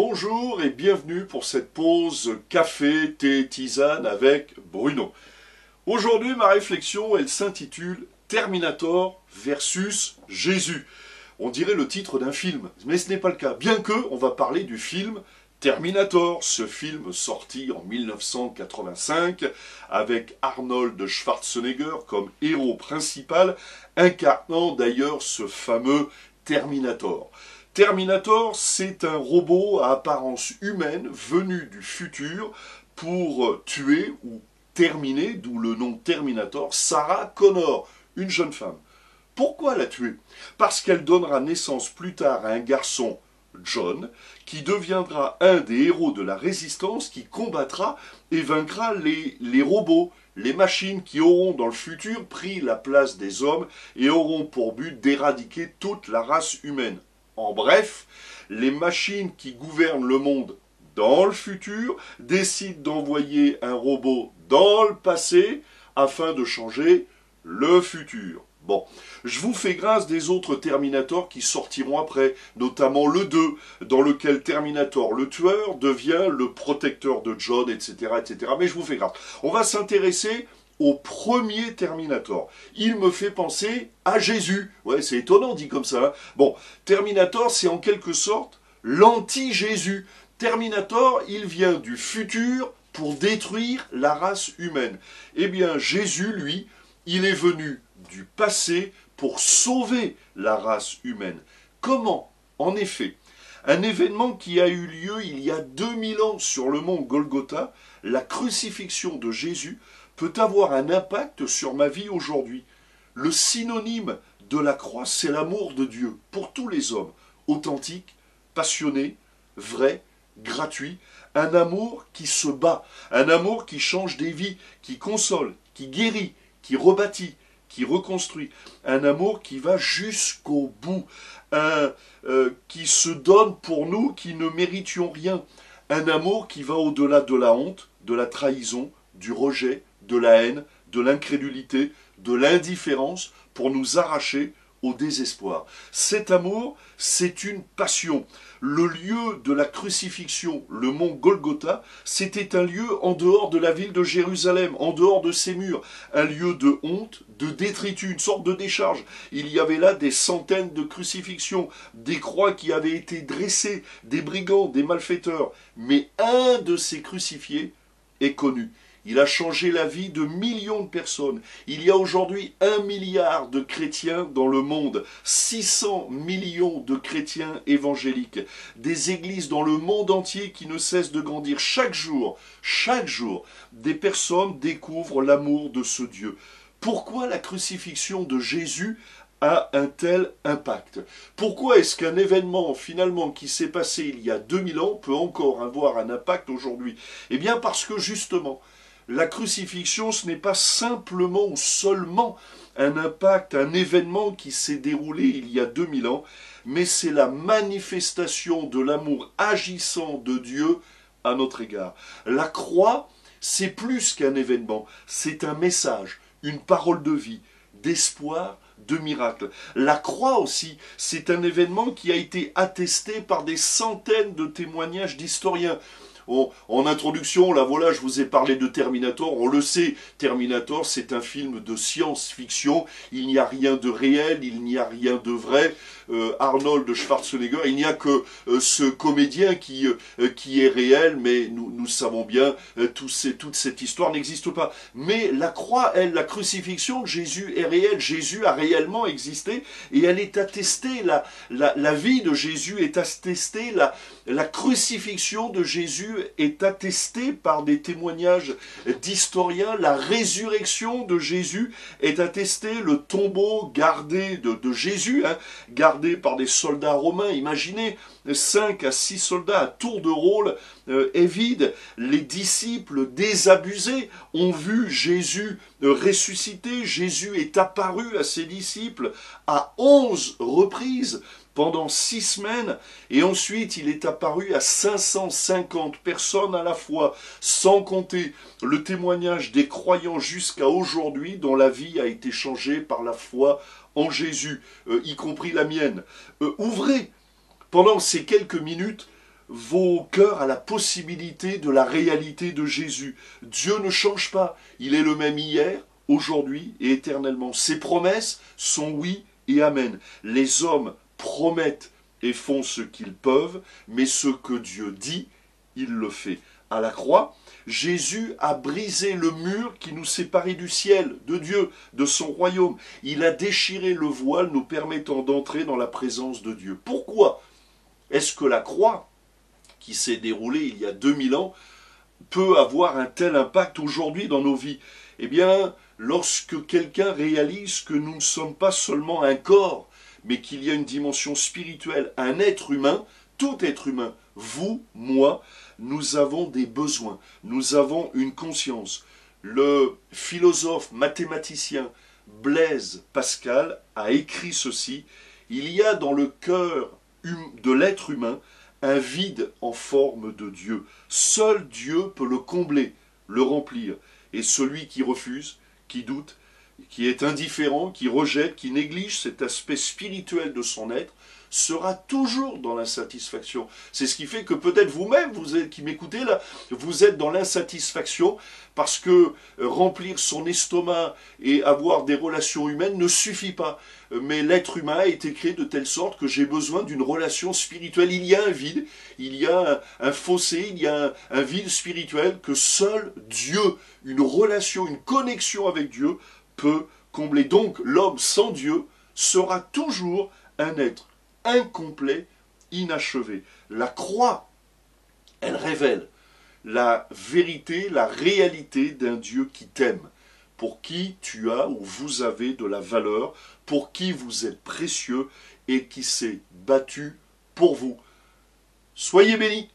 Bonjour et bienvenue pour cette pause café, thé, tisane avec Bruno. Aujourd'hui, ma réflexion, elle s'intitule Terminator versus Jésus. On dirait le titre d'un film, mais ce n'est pas le cas. Bien que, on va parler du film Terminator, ce film sorti en 1985 avec Arnold Schwarzenegger comme héros principal, incarnant d'ailleurs ce fameux Terminator. Terminator, c'est un robot à apparence humaine venu du futur pour tuer ou terminer, d'où le nom Terminator, Sarah Connor, une jeune femme. Pourquoi la tuer? Parce qu'elle donnera naissance plus tard à un garçon, John, qui deviendra un des héros de la résistance qui combattra et vaincra les robots, les machines qui auront dans le futur pris la place des hommes et auront pour but d'éradiquer toute la race humaine. En bref, les machines qui gouvernent le monde dans le futur décident d'envoyer un robot dans le passé afin de changer le futur. Bon, je vous fais grâce des autres Terminators qui sortiront après, notamment le 2, dans lequel Terminator, le tueur, devient le protecteur de John, etc., etc. Mais je vous fais grâce. On va s'intéresser au premier Terminator. Il me fait penser à Jésus. Ouais, c'est étonnant dit comme ça. Hein. Bon, Terminator, c'est en quelque sorte l'anti-Jésus. Terminator, il vient du futur pour détruire la race humaine. Eh bien, Jésus, lui, il est venu du passé pour sauver la race humaine. Comment? En effet, un événement qui a eu lieu il y a 2000 ans sur le mont Golgotha, la crucifixion de Jésus, peut avoir un impact sur ma vie aujourd'hui. Le synonyme de la croix, c'est l'amour de Dieu pour tous les hommes, authentique, passionné, vrai, gratuit, un amour qui se bat, un amour qui change des vies, qui console, qui guérit, qui rebâtit, qui reconstruit, un amour qui va jusqu'au bout, qui se donne pour nous qui ne méritions rien, un amour qui va au-delà de la honte, de la trahison, du rejet, de la haine, de l'incrédulité, de l'indifférence, pour nous arracher au désespoir. Cet amour, c'est une passion. Le lieu de la crucifixion, le mont Golgotha, c'était un lieu en dehors de la ville de Jérusalem, en dehors de ses murs, un lieu de honte, de détritus, une sorte de décharge. Il y avait là des centaines de crucifixions, des croix qui avaient été dressées, des brigands, des malfaiteurs. Mais un de ces crucifiés est connu. Il a changé la vie de millions de personnes. Il y a aujourd'hui 1 milliard de chrétiens dans le monde, 600 millions de chrétiens évangéliques, des églises dans le monde entier qui ne cessent de grandir chaque jour, des personnes découvrent l'amour de ce Dieu. Pourquoi la crucifixion de Jésus a un tel impact? Pourquoi est-ce qu'un événement finalement qui s'est passé il y a 2000 ans peut encore avoir un impact aujourd'hui? Eh bien parce que justement, la crucifixion, ce n'est pas simplement ou seulement un impact, un événement qui s'est déroulé il y a 2000 ans, mais c'est la manifestation de l'amour agissant de Dieu à notre égard. La croix, c'est plus qu'un événement, c'est un message, une parole de vie, d'espoir, de miracle. La croix aussi, c'est un événement qui a été attesté par des centaines de témoignages d'historiens. En introduction, là voilà, je vous ai parlé de Terminator, on le sait, Terminator c'est un film de science-fiction, il n'y a rien de réel, il n'y a rien de vrai, Arnold Schwarzenegger, il n'y a que ce comédien qui est réel, mais nous savons bien, toute cette histoire n'existe pas. Mais la croix, elle, la crucifixion de Jésus est réelle, Jésus a réellement existé, et elle est attestée, la vie de Jésus est attestée, la crucifixion de Jésus est attestée par des témoignages d'historiens, la résurrection de Jésus est attestée, le tombeau gardé de Jésus, gardé par des soldats romains, imaginez, 5 à 6 soldats à tour de rôle est vide, les disciples désabusés ont vu Jésus ressusciter, Jésus est apparu à ses disciples à 11 reprises, pendant 6 semaines, et ensuite il est apparu à 550 personnes à la fois, sans compter le témoignage des croyants jusqu'à aujourd'hui dont la vie a été changée par la foi en Jésus, y compris la mienne. Ouvrez pendant ces quelques minutes vos cœurs à la possibilité de la réalité de Jésus. Dieu ne change pas. Il est le même hier, aujourd'hui et éternellement. Ses promesses sont oui et amen. Les hommes promettent et font ce qu'ils peuvent, mais ce que Dieu dit, il le fait. À la croix, Jésus a brisé le mur qui nous séparait du ciel, de Dieu, de son royaume. Il a déchiré le voile nous permettant d'entrer dans la présence de Dieu. Pourquoi est-ce que la croix, qui s'est déroulée il y a 2000 ans, peut avoir un tel impact aujourd'hui dans nos vies? Eh bien, lorsque quelqu'un réalise que nous ne sommes pas seulement un corps, mais qu'il y a une dimension spirituelle, un être humain, tout être humain, vous, moi, nous avons des besoins, nous avons une conscience. Le philosophe mathématicien Blaise Pascal a écrit ceci: il y a dans le cœur de l'être humain un vide en forme de Dieu. Seul Dieu peut le combler, le remplir. Et celui qui refuse, qui doute, qui est indifférent, qui rejette, qui néglige cet aspect spirituel de son être, sera toujours dans l'insatisfaction. C'est ce qui fait que peut-être vous-même, qui m'écoutez là, vous êtes dans l'insatisfaction parce que remplir son estomac et avoir des relations humaines ne suffit pas. Mais l'être humain a été créé de telle sorte que j'ai besoin d'une relation spirituelle. Il y a un vide, il y a un fossé, il y a un vide spirituel que seul Dieu, une relation, une connexion avec Dieu peut combler. Donc l'homme sans Dieu sera toujours un être incomplet, inachevé. La croix, elle révèle la vérité, la réalité d'un Dieu qui t'aime, pour qui tu as ou vous avez de la valeur, pour qui vous êtes précieux et qui s'est battu pour vous. Soyez bénis.